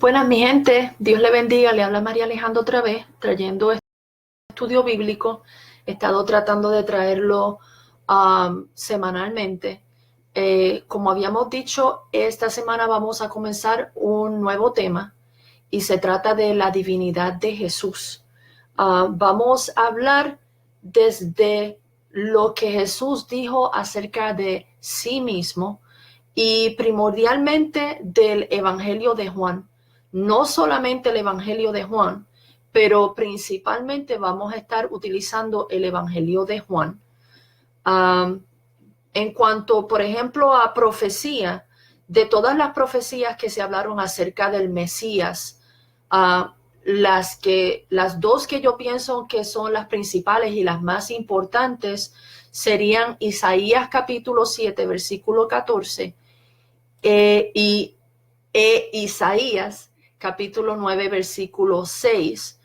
Buenas, mi gente. Dios le bendiga. Le habla María Alejandra otra vez, trayendo este estudio bíblico. He estado tratando de traerlo semanalmente. Como habíamos dicho, esta semana vamos a comenzar un nuevo tema y se trata de la divinidad de Jesús. Vamos a hablar desde lo que Jesús dijo acerca de sí mismo y primordialmente del Evangelio de Juan. No solamente el Evangelio de Juan, pero principalmente vamos a estar utilizando el Evangelio de Juan. En cuanto, por ejemplo, a profecía, de todas las profecías que se hablaron acerca del Mesías, las dos que yo pienso que son las principales y las más importantes serían Isaías capítulo 7, versículo 14, y Isaías capítulo 9, versículo 6,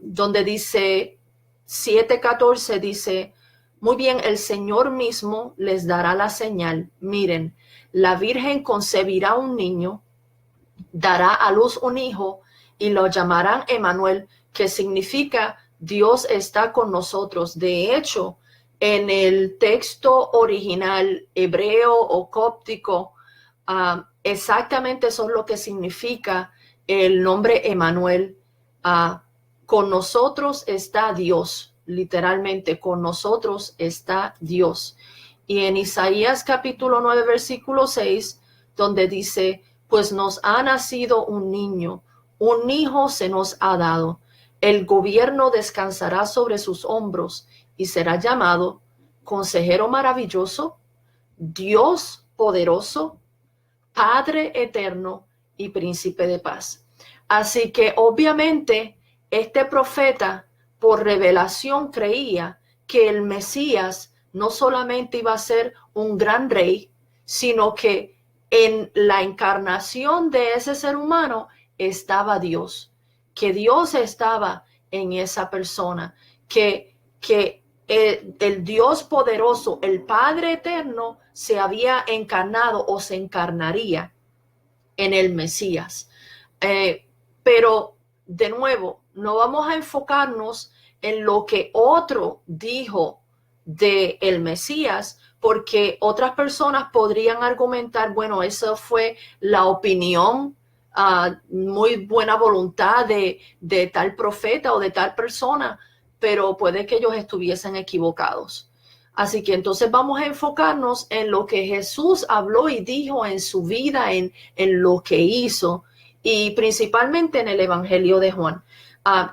donde dice 7:14, dice: muy bien, el Señor mismo les dará la señal. Miren, la Virgen concebirá un niño, dará a luz un hijo y lo llamarán Emmanuel, que significa Dios está con nosotros. De hecho, en el texto original hebreo o cóptico, exactamente eso es lo que significa el nombre Emmanuel. Con nosotros está Dios, literalmente, con nosotros está Dios. Y en Isaías capítulo 9, versículo 6, donde dice: pues nos ha nacido un niño, un hijo se nos ha dado. El gobierno descansará sobre sus hombros y será llamado Consejero Maravilloso, Dios Poderoso, Padre Eterno y Príncipe de Paz. Así que obviamente este profeta por revelación creía que el Mesías no solamente iba a ser un gran rey, sino que en la encarnación de ese ser humano estaba Dios, que Dios estaba en esa persona, que el Dios poderoso, el Padre eterno, se había encarnado o se encarnaría en el Mesías. Pero de nuevo, no vamos a enfocarnos en lo que otro dijo de el Mesías, porque otras personas podrían argumentar: bueno, eso fue la opinión, muy buena voluntad de tal profeta o de tal persona, pero puede que ellos estuviesen equivocados. Así que entonces vamos a enfocarnos en lo que Jesús habló y dijo en su vida, en lo que hizo, y principalmente en el Evangelio de Juan.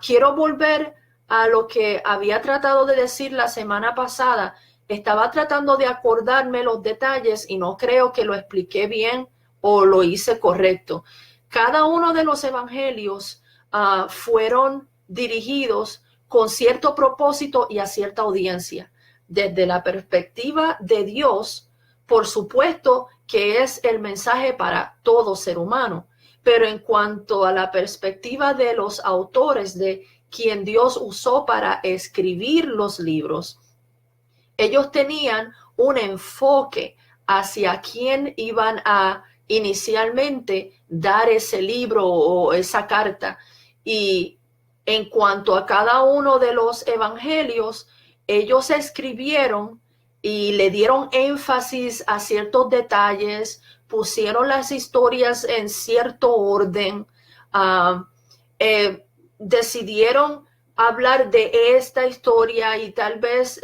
Quiero volver a lo que había tratado de decir la semana pasada. Estaba tratando de acordarme los detalles y no creo que lo expliqué bien o lo hice correcto. Cada uno de los evangelios fueron dirigidos con cierto propósito y a cierta audiencia. Desde la perspectiva de Dios, por supuesto que es el mensaje para todo ser humano, pero en cuanto a la perspectiva de los autores, de quien Dios usó para escribir los libros, ellos tenían un enfoque hacia quién iban a inicialmente dar ese libro o esa carta. Y en cuanto a cada uno de los evangelios, ellos escribieron y le dieron énfasis a ciertos detalles, pusieron las historias en cierto orden, decidieron hablar de esta historia y tal vez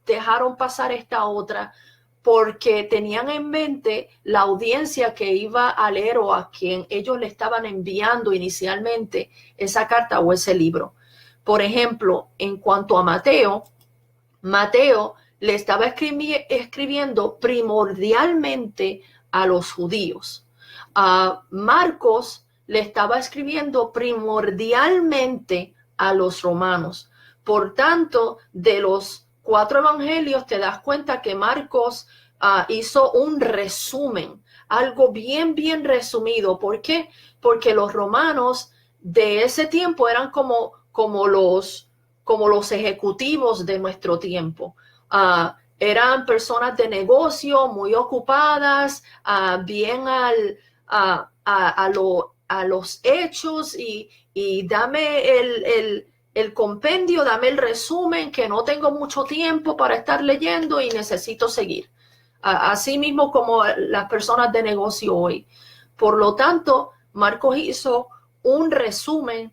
dejaron pasar esta otra porque tenían en mente la audiencia que iba a leer o a quien ellos le estaban enviando inicialmente esa carta o ese libro. Por ejemplo, en cuanto a Mateo le estaba escribiendo primordialmente a los judíos. Marcos le estaba escribiendo primordialmente a los romanos. Por tanto, de los 4 evangelios te das cuenta que Marcos hizo un resumen, algo bien resumido. ¿Por qué? Porque los romanos de ese tiempo eran como los ejecutivos de nuestro tiempo. Eran personas de negocio muy ocupadas, bien a lo a los hechos y dame el compendio, dame el resumen, que no tengo mucho tiempo para estar leyendo y necesito seguir. Así mismo como las personas de negocio hoy. Por lo tanto, Marcos hizo un resumen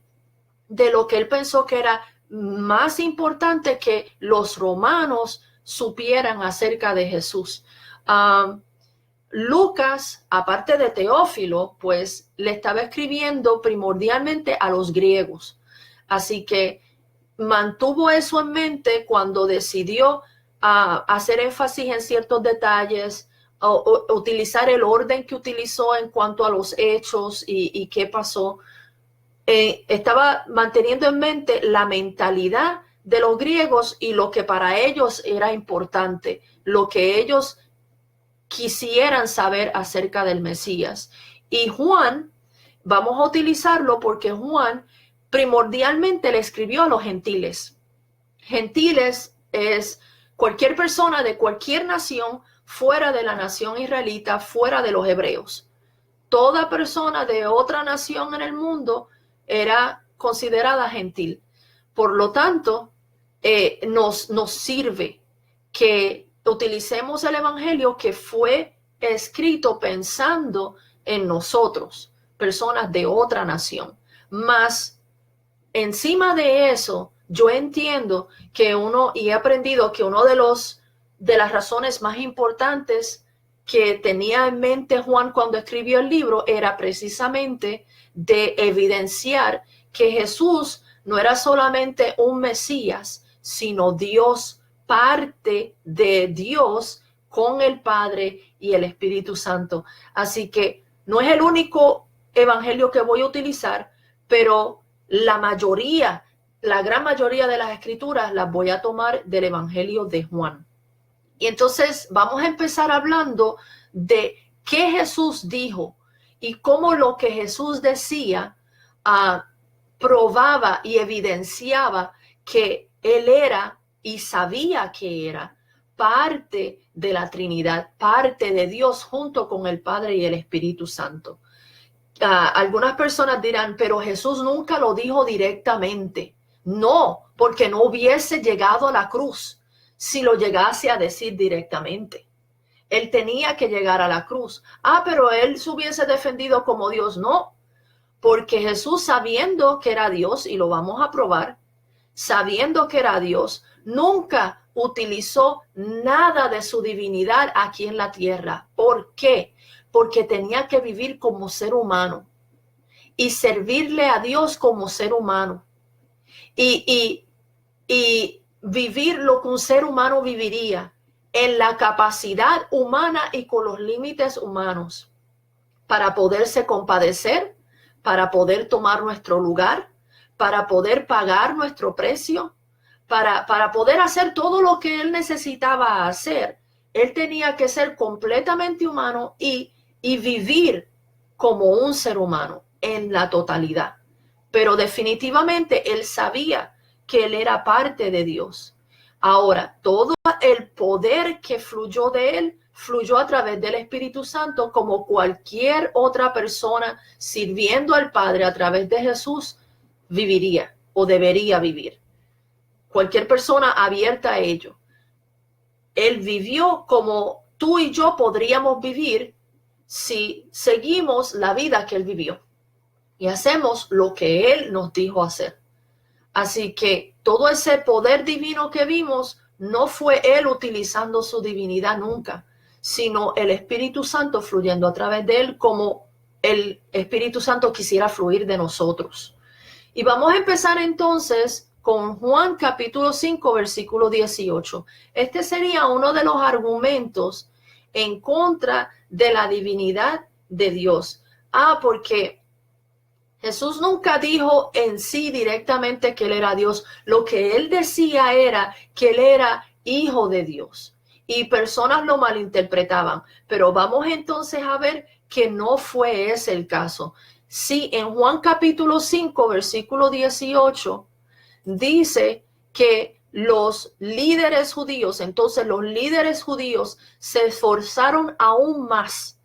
de lo que él pensó que era más importante que los romanos supieran acerca de Jesús. Lucas, aparte de Teófilo, pues le estaba escribiendo primordialmente a los griegos. Así que mantuvo eso en mente cuando decidió hacer énfasis en ciertos detalles, o utilizar el orden que utilizó en cuanto a los hechos y qué pasó. Estaba manteniendo en mente la mentalidad de los griegos y lo que para ellos era importante, lo que ellos quisieran saber acerca del Mesías. Y Juan, vamos a utilizarlo porque Juan primordialmente le escribió a los gentiles. Gentiles es cualquier persona de cualquier nación fuera de la nación israelita, fuera de los hebreos. Toda persona de otra nación en el mundo era considerada gentil. Por lo tanto, nos sirve que utilicemos el evangelio que fue escrito pensando en nosotros, personas de otra nación. Más encima de eso, yo entiendo que y he aprendido que uno de las razones más importantes que tenía en mente Juan cuando escribió el libro era precisamente de evidenciar que Jesús no era solamente un Mesías, sino Dios, parte de Dios con el Padre y el Espíritu Santo. Así que no es el único evangelio que voy a utilizar, pero la gran mayoría de las escrituras las voy a tomar del evangelio de Juan. Y entonces vamos a empezar hablando de qué Jesús dijo y cómo lo que Jesús decía probaba y evidenciaba que él era y sabía que era parte de la Trinidad, parte de Dios junto con el Padre y el Espíritu Santo. Algunas personas dirán, pero Jesús nunca lo dijo directamente. No, porque no hubiese llegado a la cruz si lo llegase a decir directamente. Él tenía que llegar a la cruz. Pero él se hubiese defendido como Dios. No, porque Jesús, sabiendo que era Dios, y lo vamos a probar, sabiendo que era Dios, nunca utilizó nada de su divinidad aquí en la tierra. ¿Por qué? Porque tenía que vivir como ser humano y servirle a Dios como ser humano y vivir lo que un ser humano viviría en la capacidad humana y con los límites humanos para poderse compadecer, para poder tomar nuestro lugar, para poder pagar nuestro precio, para poder hacer todo lo que él necesitaba hacer. Él tenía que ser completamente humano y vivir como un ser humano en la totalidad. Pero definitivamente él sabía que él era parte de Dios. Ahora, todo el poder que fluyó de él, fluyó a través del Espíritu Santo, como cualquier otra persona sirviendo al Padre a través de Jesús viviría o debería vivir. Cualquier persona abierta a ello. Él vivió como tú y yo podríamos vivir si seguimos la vida que él vivió y hacemos lo que él nos dijo hacer. Así que todo ese poder divino que vimos no fue él utilizando su divinidad nunca, sino el Espíritu Santo fluyendo a través de él como el Espíritu Santo quisiera fluir de nosotros. Y vamos a empezar entonces con Juan capítulo 5, versículo 18. Este sería uno de los argumentos en contra de la divinidad de Dios. Porque Jesús nunca dijo en sí directamente que él era Dios. Lo que él decía era que él era hijo de Dios. Y personas lo malinterpretaban. Pero vamos entonces a ver que no fue ese el caso. Sí, en Juan capítulo 5, versículo 18, dice que los líderes judíos, entonces los líderes judíos se esforzaron aún más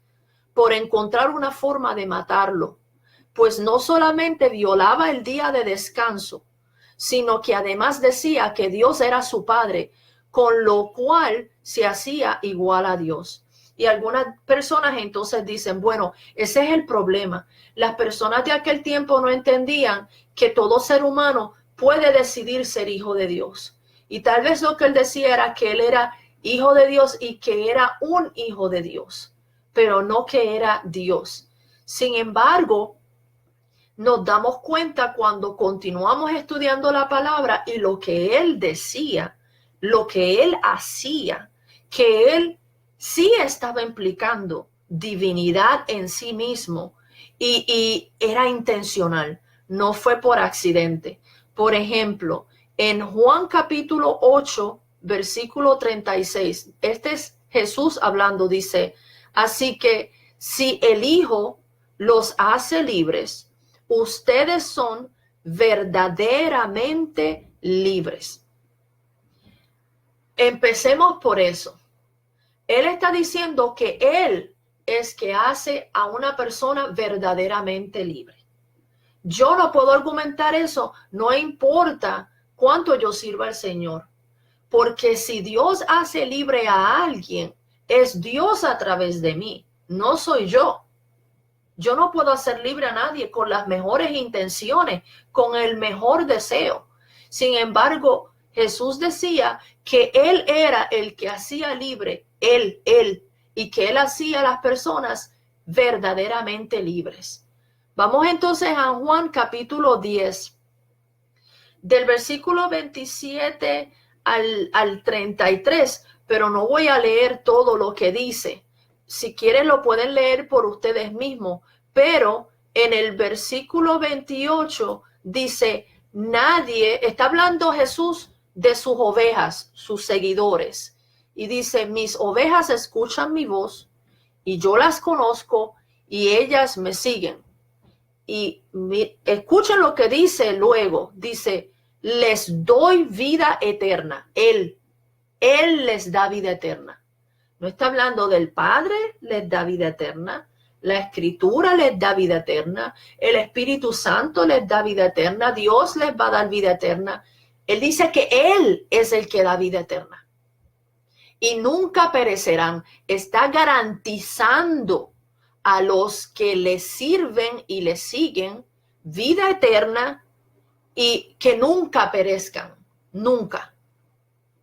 por encontrar una forma de matarlo. pues no solamente violaba el día de descanso, sino que además decía que Dios era su Padre, con lo cual se hacía igual a Dios. Y algunas personas entonces dicen, bueno, ese es el problema. Las personas de aquel tiempo no entendían que todo ser humano puede decidir ser hijo de Dios. Y tal vez lo que él decía era que él era hijo de Dios y que era un hijo de Dios, pero no que era Dios. Sin embargo, nos damos cuenta cuando continuamos estudiando la palabra y lo que él decía, lo que él hacía, que él sí estaba implicando divinidad en sí mismo y era intencional, no fue por accidente. Por ejemplo, en Juan capítulo 8, versículo 36, este es Jesús hablando, dice, así que si el Hijo los hace libres, ustedes son verdaderamente libres. Empecemos por eso. Él está diciendo que Él es que hace a una persona verdaderamente libre. Yo no puedo argumentar eso, no importa cuánto yo sirva al Señor, porque si Dios hace libre a alguien, es Dios a través de mí, no soy yo. Yo no puedo hacer libre a nadie con las mejores intenciones, con el mejor deseo. Sin embargo, Jesús decía que Él era el que hacía libre, Él, y que Él hacía a las personas verdaderamente libres. Vamos entonces a Juan capítulo 10, del versículo 27 al 33, pero no voy a leer todo lo que dice. Si quieren lo pueden leer por ustedes mismos, pero en el versículo 28 dice, nadie, está hablando Jesús de sus ovejas, sus seguidores, y dice, mis ovejas escuchan mi voz y yo las conozco y ellas me siguen. Y escuchen lo que dice luego, dice, les doy vida eterna. Él les da vida eterna. No está hablando del Padre, les da vida eterna. La Escritura les da vida eterna. El Espíritu Santo les da vida eterna. Dios les va a dar vida eterna. Él dice que Él es el que da vida eterna. Y nunca perecerán. Está garantizando a los que le sirven y le siguen vida eterna y que nunca perezcan. Nunca.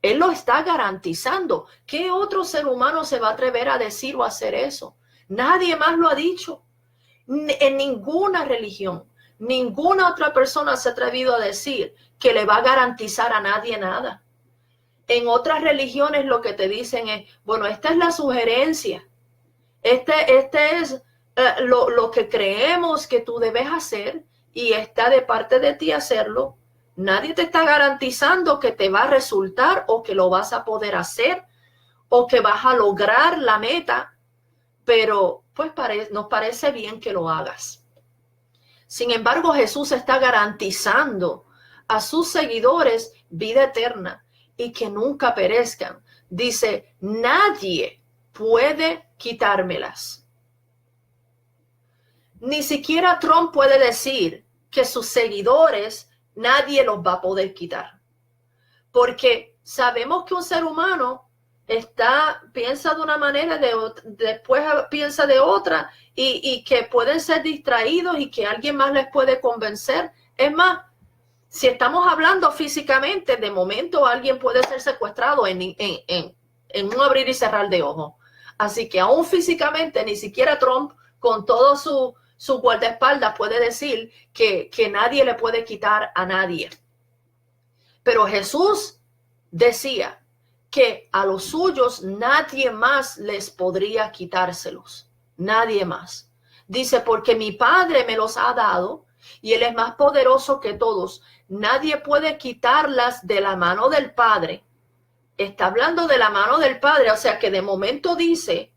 Él lo está garantizando. ¿Qué otro ser humano se va a atrever a decir o a hacer eso? Nadie más lo ha dicho. En ninguna religión, ninguna otra persona se ha atrevido a decir que le va a garantizar a nadie nada. En otras religiones lo que te dicen es, bueno, esta es la sugerencia. Este es lo que creemos que tú debes hacer y está de parte de ti hacerlo. Nadie te está garantizando que te va a resultar o que lo vas a poder hacer o que vas a lograr la meta, pero pues nos parece bien que lo hagas. Sin embargo, Jesús está garantizando a sus seguidores vida eterna y que nunca perezcan. Dice, nadie puede quitármelas. Ni siquiera Trump puede decir que sus seguidores nadie los va a poder quitar, porque sabemos que un ser humano piensa de una manera, después piensa de otra y que pueden ser distraídos y que alguien más les puede convencer. Es más, si estamos hablando físicamente, de momento alguien puede ser secuestrado en un abrir y cerrar de ojos. Así que aún físicamente, ni siquiera Trump, con todo su guardaespaldas, puede decir que nadie le puede quitar a nadie. Pero Jesús decía que a los suyos nadie más les podría quitárselos. Nadie más. Dice, porque mi Padre me los ha dado y Él es más poderoso que todos. Nadie puede quitarlas de la mano del Padre. Está hablando de la mano del Padre, o sea que de momento dice,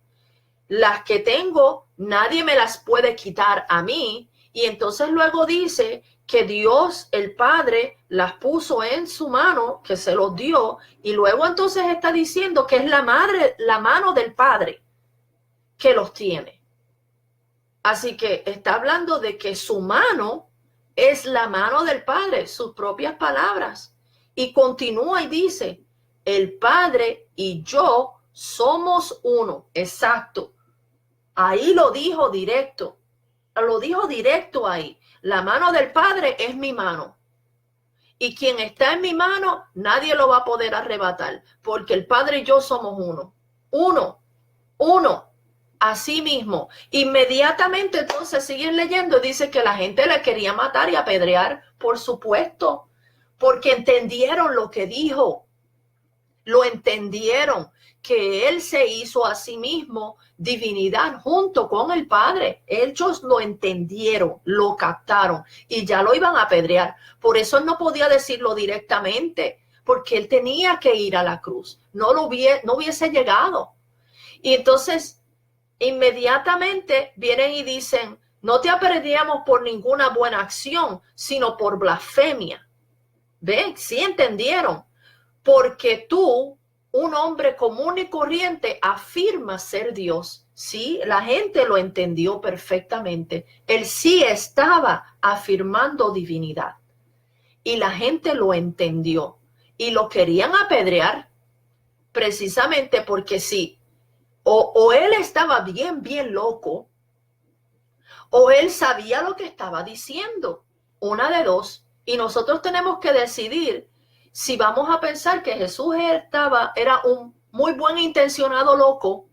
las que tengo, nadie me las puede quitar a mí. Y entonces luego dice que Dios, el Padre, las puso en su mano, que se los dio. Y luego entonces está diciendo que es la mano del Padre que los tiene. Así que está hablando de que su mano es la mano del Padre, sus propias palabras. Y continúa y dice, el Padre y yo somos uno. Exacto. Ahí lo dijo directo. Lo dijo directo ahí. La mano del Padre es mi mano. Y quien está en mi mano, nadie lo va a poder arrebatar, porque el Padre y yo somos uno. Uno. Así mismo. Inmediatamente entonces siguen leyendo, dice que la gente le quería matar y apedrear, por supuesto, porque entendieron lo que dijo. Lo entendieron, que él se hizo a sí mismo divinidad junto con el Padre. Ellos lo entendieron, lo captaron y ya lo iban a apedrear. Por eso él no podía decirlo directamente, porque él tenía que ir a la cruz. No hubiese llegado. Y entonces inmediatamente vienen y dicen, no te apedreamos por ninguna buena acción, sino por blasfemia. ¿Ven? Sí entendieron. Porque tú, un hombre común y corriente, afirmas ser Dios. Sí, la gente lo entendió perfectamente. Él sí estaba afirmando divinidad. Y la gente lo entendió. Y lo querían apedrear precisamente porque sí. O él estaba bien loco, o él sabía lo que estaba diciendo. Una de dos. Y nosotros tenemos que decidir si vamos a pensar que Jesús era un muy buen intencionado loco,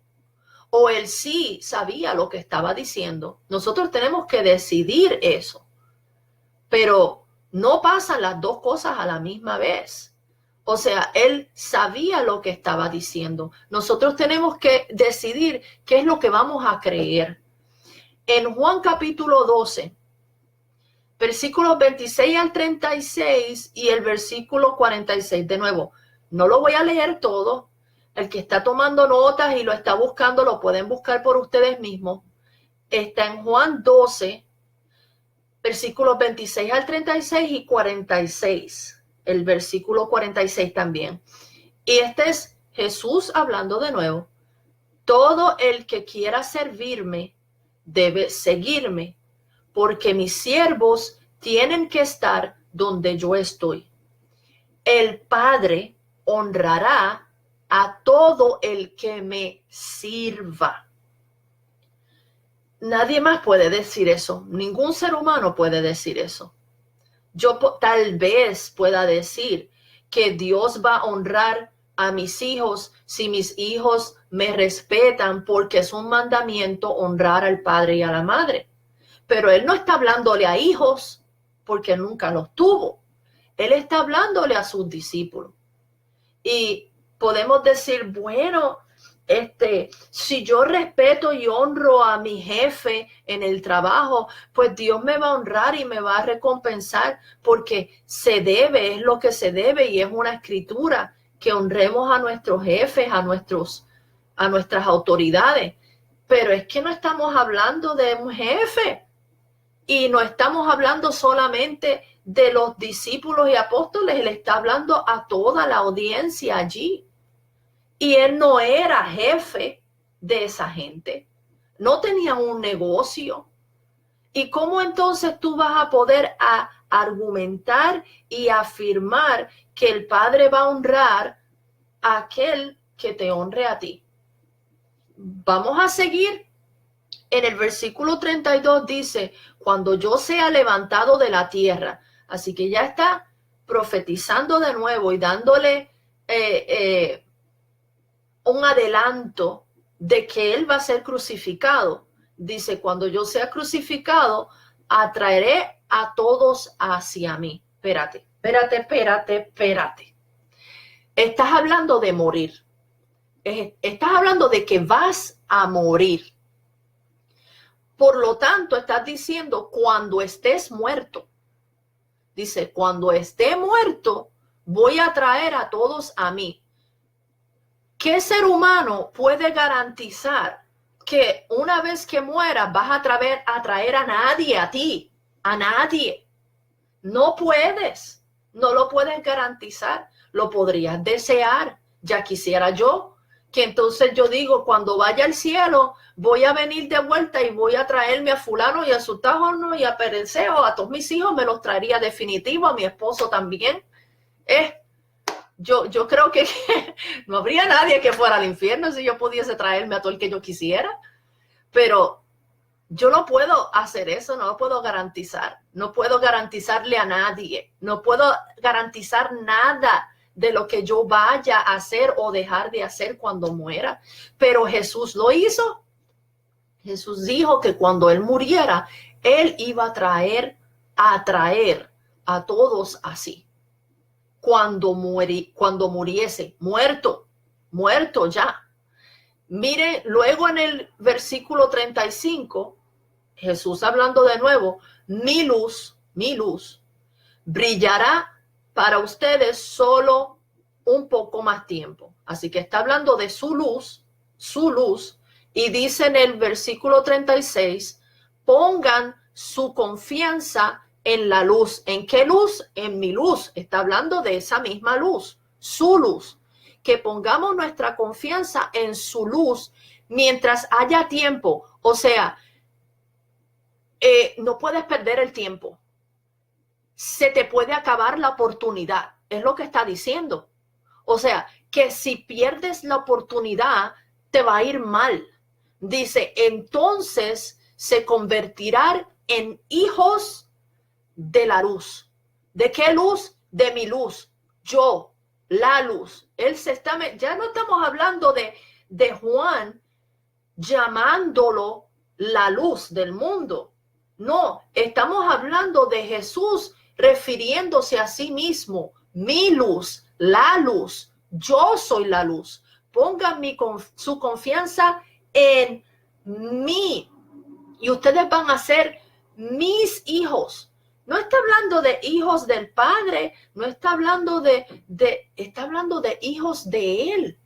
o él sí sabía lo que estaba diciendo. Nosotros tenemos que decidir eso. Pero no pasan las dos cosas a la misma vez. O sea, él sabía lo que estaba diciendo. Nosotros tenemos que decidir qué es lo que vamos a creer. En Juan capítulo 12, versículos 26 al 36 y el versículo 46. De nuevo, no lo voy a leer todo. El que está tomando notas y lo está buscando, lo pueden buscar por ustedes mismos. Está en Juan 12, versículos 26 al 36 y 46. El versículo 46 también. Y este es Jesús hablando de nuevo. Todo el que quiera servirme debe seguirme, porque mis siervos tienen que estar donde yo estoy. El Padre honrará a todo el que me sirva. Nadie más puede decir eso. Ningún ser humano puede decir eso. Yo tal vez pueda decir que Dios va a honrar a mis hijos si mis hijos me respetan, porque es un mandamiento honrar al padre y a la madre. Pero él no está hablándole a hijos porque nunca los tuvo. Él está hablándole a sus discípulos. Y podemos decir, bueno, si yo respeto y honro a mi jefe en el trabajo, pues Dios me va a honrar y me va a recompensar, porque se debe, es lo que se debe, y es una escritura que honremos a nuestros jefes, a nuestras autoridades. Pero es que no estamos hablando de un jefe, y no estamos hablando solamente de los discípulos y apóstoles, él está hablando a toda la audiencia allí. Y él no era jefe de esa gente. No tenía un negocio. ¿Y cómo entonces tú vas a poder argumentar y afirmar que el Padre va a honrar a aquel que te honre a ti? Vamos a seguir. En el versículo 32 dice, cuando yo sea levantado de la tierra. Así que ya está profetizando de nuevo y dándole un adelanto de que él va a ser crucificado. Dice, cuando yo sea crucificado, atraeré a todos hacia mí. Espérate. Estás hablando de morir. Estás hablando de que vas a morir. Por lo tanto, estás diciendo cuando estés muerto. Dice, cuando esté muerto, voy a traer a todos a mí. ¿Qué ser humano puede garantizar que una vez que mueras vas a traer a nadie a ti? A nadie. No puedes. No lo puedes garantizar. Lo podrías desear. Ya quisiera yo que entonces yo digo, cuando vaya al cielo, voy a venir de vuelta y voy a traerme a fulano y a Sutájono y a Pereceo, a todos mis hijos me los traería definitivo, a mi esposo también. Yo creo que no habría nadie que fuera al infierno si yo pudiese traerme a todo el que yo quisiera, pero yo no puedo hacer eso, no lo puedo garantizar, no puedo garantizarle a nadie, no puedo garantizar nada de lo que yo vaya a hacer o dejar de hacer cuando muera, pero Jesús lo hizo. Jesús dijo que cuando él muriera, él iba a traer a todos así. Cuando muriese, muerto ya. Mire, luego en el versículo 35, Jesús hablando de nuevo, mi luz brillará para ustedes solo un poco más tiempo. Así que está hablando de su luz, y dice en el versículo 36, pongan su confianza en la luz. ¿En qué luz? En mi luz. Está hablando de esa misma luz, su luz. Que pongamos nuestra confianza en su luz mientras haya tiempo. O sea, no puedes perder el tiempo. Se te puede acabar la oportunidad. Es lo que está diciendo. O sea, que si pierdes la oportunidad, te va a ir mal. Dice, entonces se convertirán en hijos de la luz. ¿De qué luz? De mi luz. Yo, la luz. Ya no estamos hablando de Juan llamándolo la luz del mundo. No, estamos hablando de Jesús refiriéndose a sí mismo. Mi luz, la luz. Yo soy la luz. Pongan su confianza en mí. Y ustedes van a ser mis hijos. No está hablando de hijos del Padre, no está hablando está hablando de hijos de Él.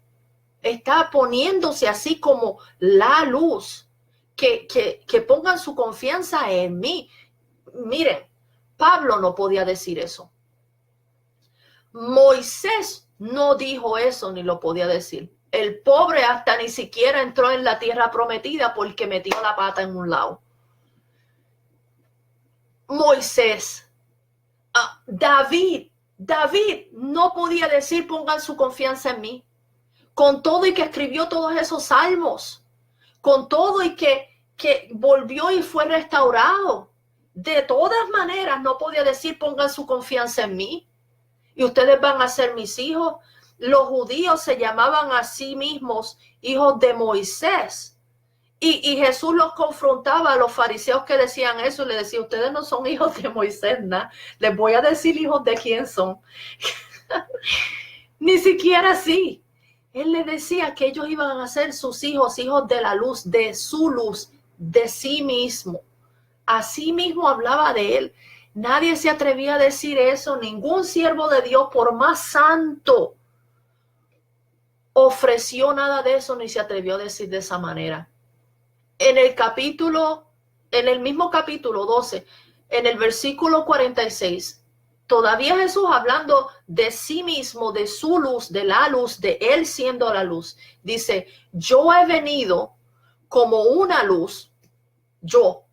Está poniéndose así como la luz, que pongan su confianza en mí. Miren, Pablo no podía decir eso. Moisés no dijo eso ni lo podía decir. El pobre hasta ni siquiera entró en la tierra prometida porque metió la pata en un lado. Moisés, David no podía decir pongan su confianza en mí. Con todo y que escribió todos esos salmos, con todo y que volvió y fue restaurado, de todas maneras no podía decir pongan su confianza en mí y ustedes van a ser mis hijos. Los judíos se llamaban a sí mismos hijos de Moisés. Y Jesús los confrontaba a los fariseos que decían eso, y le decía, ustedes no son hijos de Moisés, ¿no? Les voy a decir hijos de quién son. Ni siquiera así. Él les decía que ellos iban a ser sus hijos, hijos de la luz, de su luz, de sí mismo. Así mismo hablaba de él. Nadie se atrevía a decir eso, ningún siervo de Dios, por más santo, ofreció nada de eso, ni se atrevió a decir de esa manera. En el mismo capítulo 12, en el versículo 46, todavía Jesús hablando de sí mismo, de su luz, de la luz, de él siendo la luz. Dice, yo he venido como una luz, yo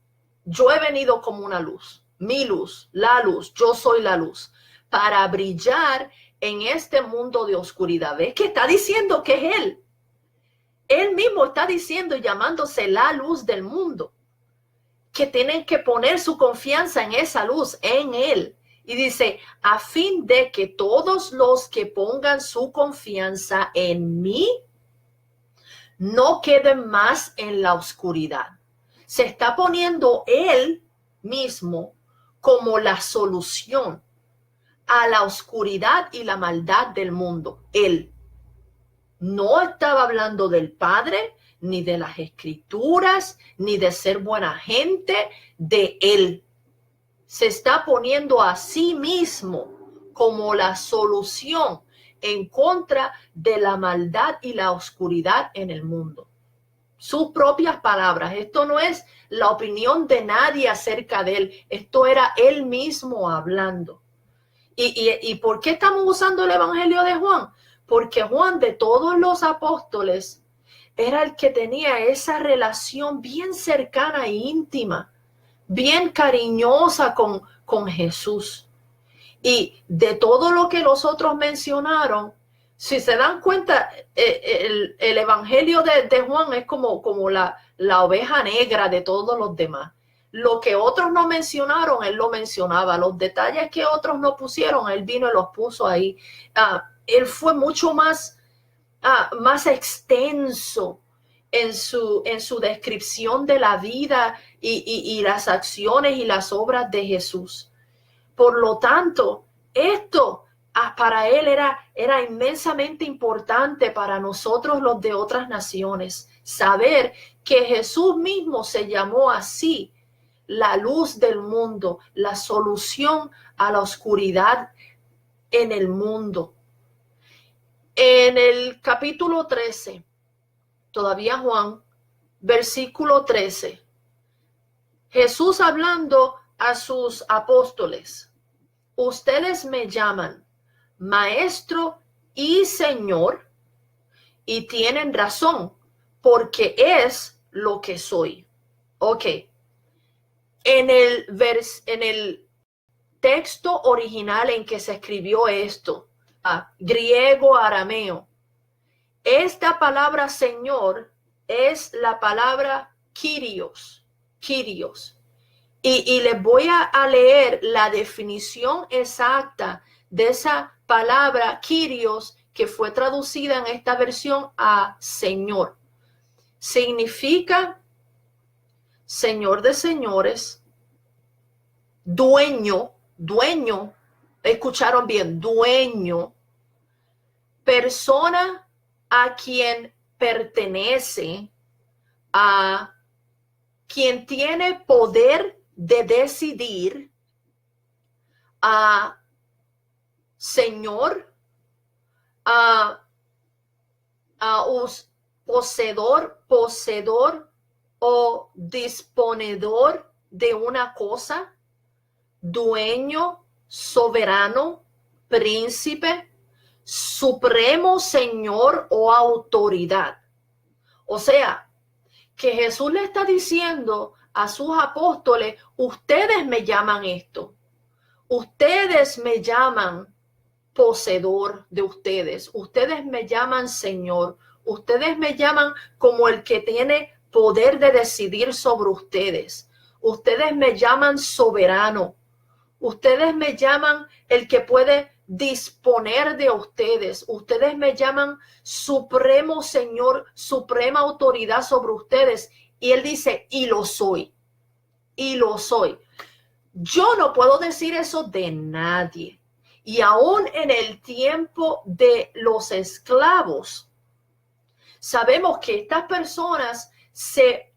he venido como una luz, mi luz, la luz, yo soy la luz, para brillar en este mundo de oscuridad. ¿Ves que está diciendo que es él? Él mismo está diciendo y llamándose la luz del mundo, que tienen que poner su confianza en esa luz, en él. Y dice, a fin de que todos los que pongan su confianza en mí no queden más en la oscuridad. Se está poniendo él mismo como la solución a la oscuridad y la maldad del mundo. Él no estaba hablando del Padre, ni de las Escrituras, ni de ser buena gente, de él. Se está poniendo a sí mismo como la solución en contra de la maldad y la oscuridad en el mundo. Sus propias palabras. Esto no es la opinión de nadie acerca de él. Esto era él mismo hablando. ¿Y por qué estamos usando el Evangelio de Juan? porque Juan, de todos los apóstoles, era el que tenía esa relación bien cercana e íntima, bien cariñosa con Jesús. Y de todo lo que los otros mencionaron, si se dan cuenta, el evangelio de Juan es como la oveja negra de todos los demás. Lo que otros no mencionaron, él lo mencionaba. Los detalles que otros no pusieron, él vino y los puso ahí. Él fue mucho más extenso en su descripción de la vida y las acciones y las obras de Jesús. Por lo tanto, esto para él era inmensamente importante para nosotros los de otras naciones. Saber que Jesús mismo se llamó así, la luz del mundo, la solución a la oscuridad en el mundo. En el capítulo 13, todavía Juan, versículo 13, Jesús hablando a sus apóstoles: ustedes me llaman maestro y señor, y tienen razón, porque es lo que soy. Ok. En el texto original en que se escribió esto, griego, arameo, esta palabra señor es la palabra Kyrios. Y les voy a leer la definición exacta de esa palabra Kyrios, que fue traducida en esta versión a Señor. Significa Señor de señores, dueño, escucharon bien, dueño, persona a quien pertenece, a quien tiene poder de decidir, a señor, a poseedor o disponedor de una cosa, dueño, soberano, príncipe, supremo señor o autoridad. O sea, que Jesús le está diciendo a sus apóstoles: ustedes me llaman esto, ustedes me llaman poseedor de ustedes, ustedes me llaman Señor, ustedes me llaman como el que tiene poder de decidir sobre ustedes, ustedes me llaman soberano, ustedes me llaman el que puede disponer de ustedes, ustedes me llaman supremo Señor, suprema autoridad sobre ustedes. Y él dice: y lo soy, y lo soy. Yo no puedo decir eso de nadie. Y aún en el tiempo de los esclavos, sabemos que estas personas se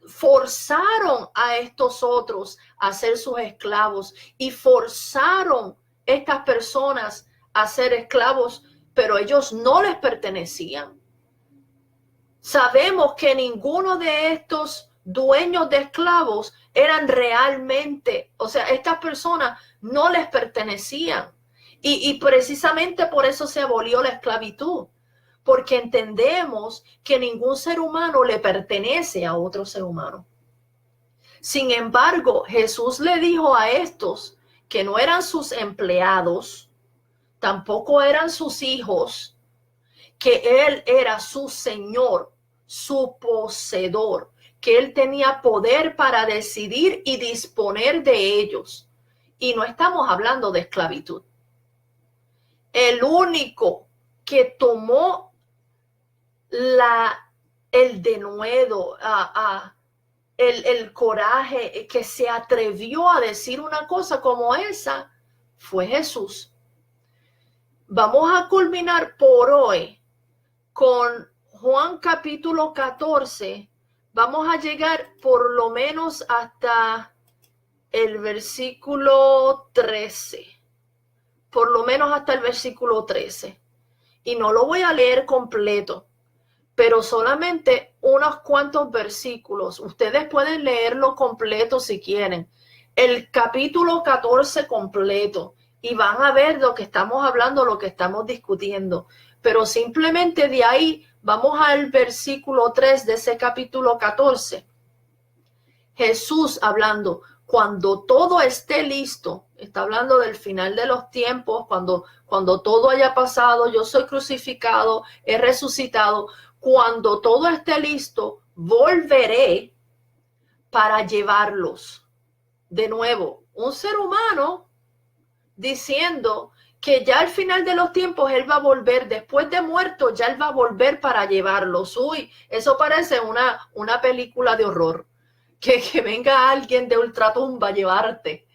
forzaron a estos otros a ser sus esclavos y forzaron estas personas a ser esclavos, pero ellos no les pertenecían. Sabemos que ninguno de estos dueños de esclavos eran realmente, o sea, estas personas no les pertenecían. Y precisamente por eso se abolió la esclavitud, porque entendemos que ningún ser humano le pertenece a otro ser humano. Sin embargo, Jesús le dijo a estos que no eran sus empleados, tampoco eran sus hijos, que Él era su Señor, su poseedor, que Él tenía poder para decidir y disponer de ellos. Y no estamos hablando de esclavitud. El único que tomó el denuedo, el coraje, que se atrevió a decir una cosa como esa, fue Jesús. Vamos a culminar por hoy con Juan capítulo 14. Vamos a llegar por lo menos hasta el versículo 13. Por lo menos hasta el versículo 13. Y no lo voy a leer completo, pero solamente unos cuantos versículos. Ustedes pueden leerlo completo si quieren. El capítulo 14 completo. y van a ver lo que estamos hablando, lo que estamos discutiendo. Pero simplemente de ahí vamos al versículo 3 de ese capítulo 14. Jesús hablando, cuando todo esté listo, está hablando del final de los tiempos, cuando todo haya pasado, yo soy crucificado, he resucitado, cuando todo esté listo, volveré para llevarlos. De nuevo, un ser humano diciendo que ya al final de los tiempos él va a volver, después de muerto, ya él va a volver para llevarlos. Uy, eso parece una película de horror. Que venga alguien de ultratumba a llevarte.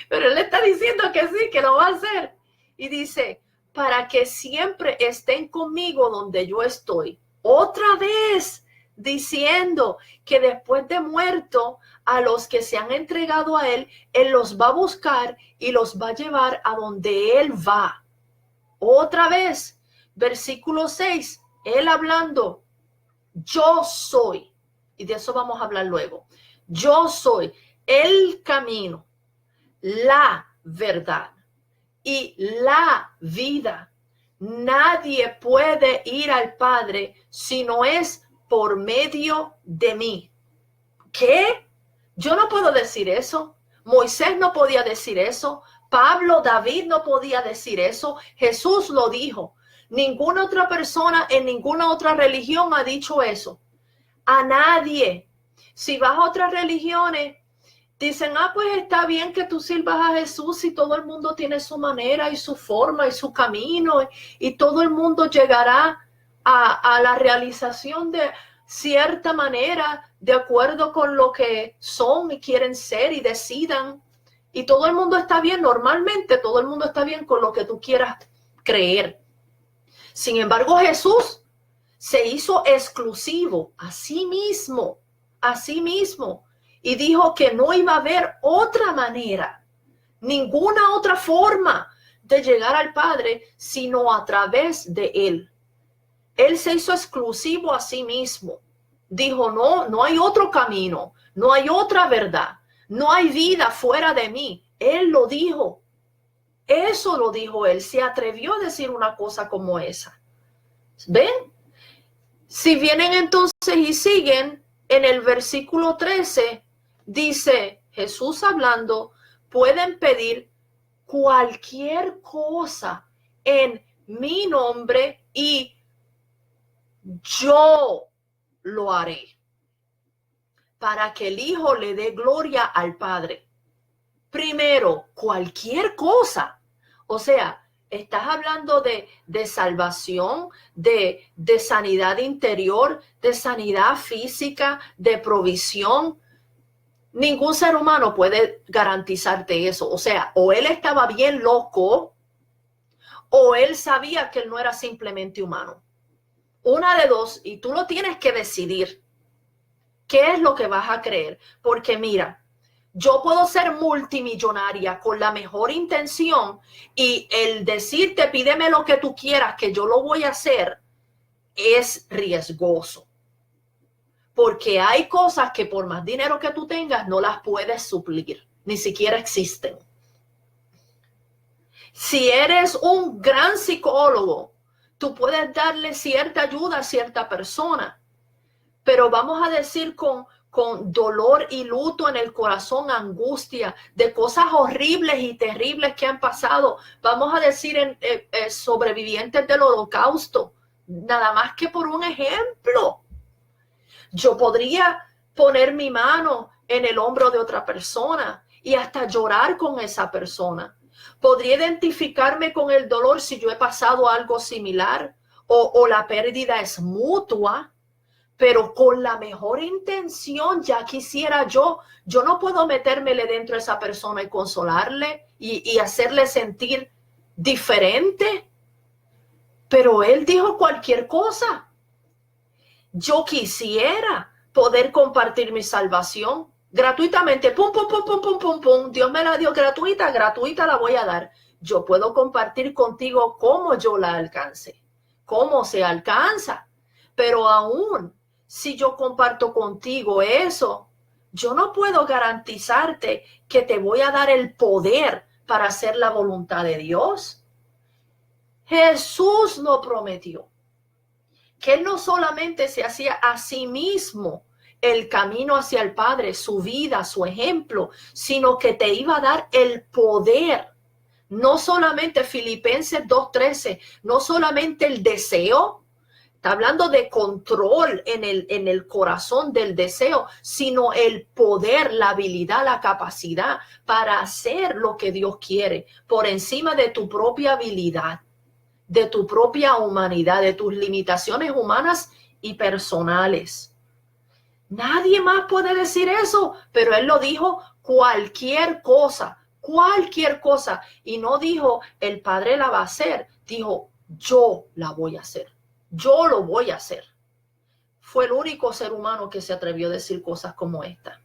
Pero él está diciendo que sí, que lo va a hacer. Y dice, para que siempre estén conmigo donde yo estoy. Otra vez diciendo que después de muerto, a los que se han entregado a él los va a buscar y los va a llevar a donde él va. Otra vez, versículo 6, él hablando, yo soy. Y de eso vamos a hablar luego. Yo soy el camino, la verdad y la vida. Nadie puede ir al Padre si no es por medio de mí. ¿Qué? Yo no puedo decir eso. Moisés no podía decir eso. Pablo, David no podía decir eso. Jesús lo dijo. Ninguna otra persona en ninguna otra religión ha dicho eso. A nadie. Si vas a otras religiones, dicen, pues está bien que tú sirvas a Jesús y todo el mundo tiene su manera y su forma y su camino y todo el mundo llegará a la realización de cierta manera de acuerdo con lo que son y quieren ser y decidan. Y todo el mundo está bien, normalmente todo el mundo está bien con lo que tú quieras creer. Sin embargo, Jesús se hizo exclusivo a sí mismo, y dijo que no iba a haber otra manera, ninguna otra forma de llegar al Padre, sino a través de él. Él se hizo exclusivo a sí mismo. Dijo, no hay otro camino, no hay otra verdad, no hay vida fuera de mí. Él lo dijo. Eso lo dijo él. Se atrevió a decir una cosa como esa. ¿Ven? Si vienen entonces y siguen, en el versículo 13, dice Jesús hablando, pueden pedir cualquier cosa en mi nombre y yo lo haré, para que el Hijo le dé gloria al Padre. Primero, cualquier cosa. O sea, estás hablando de salvación, de sanidad interior, de sanidad física, de provisión. Ningún ser humano puede garantizarte eso. O sea, o él estaba bien loco o él sabía que él no era simplemente humano. Una de dos, y tú lo tienes que decidir. ¿Qué es lo que vas a creer? Porque mira, yo puedo ser multimillonaria con la mejor intención y el decirte pídeme lo que tú quieras que yo lo voy a hacer es riesgoso. Porque hay cosas que por más dinero que tú tengas no las puedes suplir, ni siquiera existen. Si eres un gran psicólogo, tú puedes darle cierta ayuda a cierta persona, pero vamos a decir con dolor y luto en el corazón, angustia, de cosas horribles y terribles que han pasado. Vamos a decir sobrevivientes del Holocausto, nada más que por un ejemplo. Yo podría poner mi mano en el hombro de otra persona y hasta llorar con esa persona. Podría identificarme con el dolor si yo he pasado algo similar o la pérdida es mutua. Pero con la mejor intención ya quisiera yo no puedo metérmele dentro de esa persona y consolarle y hacerle sentir diferente. Pero él dijo cualquier cosa. Yo quisiera poder compartir mi salvación gratuitamente. Pum, pum, pum, pum, pum, pum, pum. Dios me la dio gratuita la voy a dar. Yo puedo compartir contigo cómo yo la alcance, cómo se alcanza. Pero aún si yo comparto contigo eso, yo no puedo garantizarte que te voy a dar el poder para hacer la voluntad de Dios. Jesús lo prometió, que Él no solamente se hacía a sí mismo el camino hacia el Padre, su vida, su ejemplo, sino que te iba a dar el poder. No solamente Filipenses 2:13, no solamente el deseo, está hablando de control en el corazón del deseo, sino el poder, la habilidad, la capacidad para hacer lo que Dios quiere por encima de tu propia habilidad, de tu propia humanidad, de tus limitaciones humanas y personales. Nadie más puede decir eso, pero Él lo dijo cualquier cosa. Y no dijo el Padre la va a hacer, dijo yo la voy a hacer. Yo lo voy a hacer. Fue el único ser humano que se atrevió a decir cosas como esta.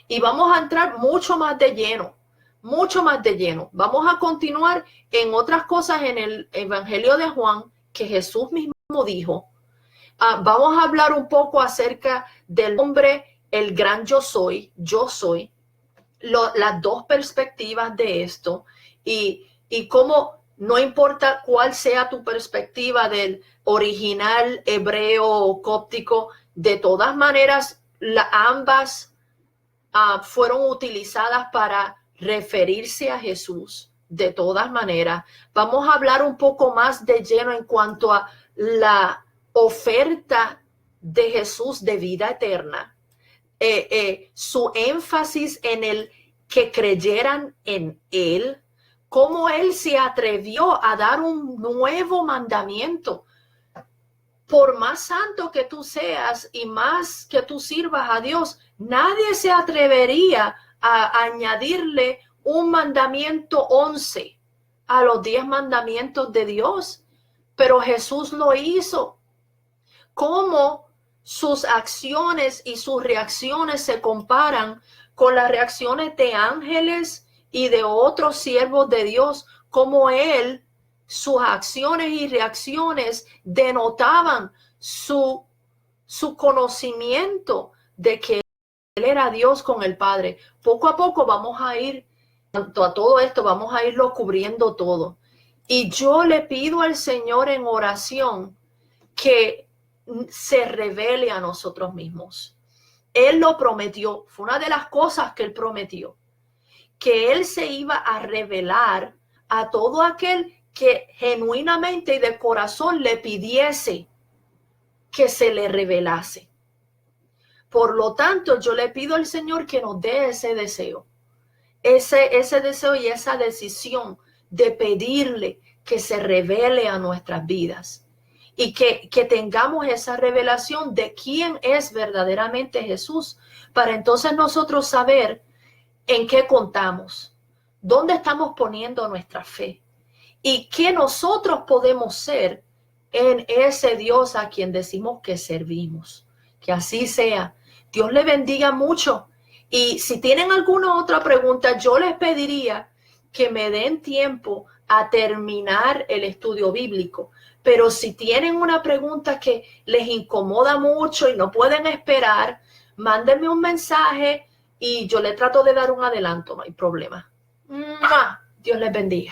Y vamos a entrar mucho más de lleno. Vamos a continuar en otras cosas en el Evangelio de Juan que Jesús mismo dijo. Vamos a hablar un poco acerca del hombre, el gran yo soy, las dos perspectivas de esto y cómo no importa cuál sea tu perspectiva del original hebreo o cóptico, de todas maneras, ambas fueron utilizadas para referirse a Jesús. De todas maneras, vamos a hablar un poco más de lleno en cuanto a la oferta de Jesús de vida eterna. Su énfasis en el que creyeran en Él, cómo Él se atrevió a dar un nuevo mandamiento. Por más santo que tú seas y más que tú sirvas a Dios, nadie se atrevería a añadirle un mandamiento 11 a los 10 mandamientos de Dios. Pero Jesús lo hizo. ¿Cómo sus acciones y sus reacciones se comparan con las reacciones de ángeles y de otros siervos de Dios? Cómo Él, sus acciones y reacciones denotaban su conocimiento de que Él era Dios con el Padre. Poco a poco vamos a ir, a todo esto, vamos a irlo cubriendo todo. Y yo le pido al Señor en oración que se revele a nosotros mismos. Él lo prometió, fue una de las cosas que Él prometió, que Él se iba a revelar a todo aquel que genuinamente y de corazón le pidiese que se le revelase. Por lo tanto, yo le pido al Señor que nos dé ese deseo, ese deseo y esa decisión de pedirle que se revele a nuestras vidas. Y que tengamos esa revelación de quién es verdaderamente Jesús, para entonces nosotros saber en qué contamos, dónde estamos poniendo nuestra fe y qué nosotros podemos ser en ese Dios a quien decimos que servimos. Que así sea. Dios le bendiga mucho. Y si tienen alguna otra pregunta, yo les pediría que me den tiempo a terminar el estudio bíblico. Pero si tienen una pregunta que les incomoda mucho y no pueden esperar, mándenme un mensaje y yo le trato de dar un adelanto, no hay problema. Dios les bendiga.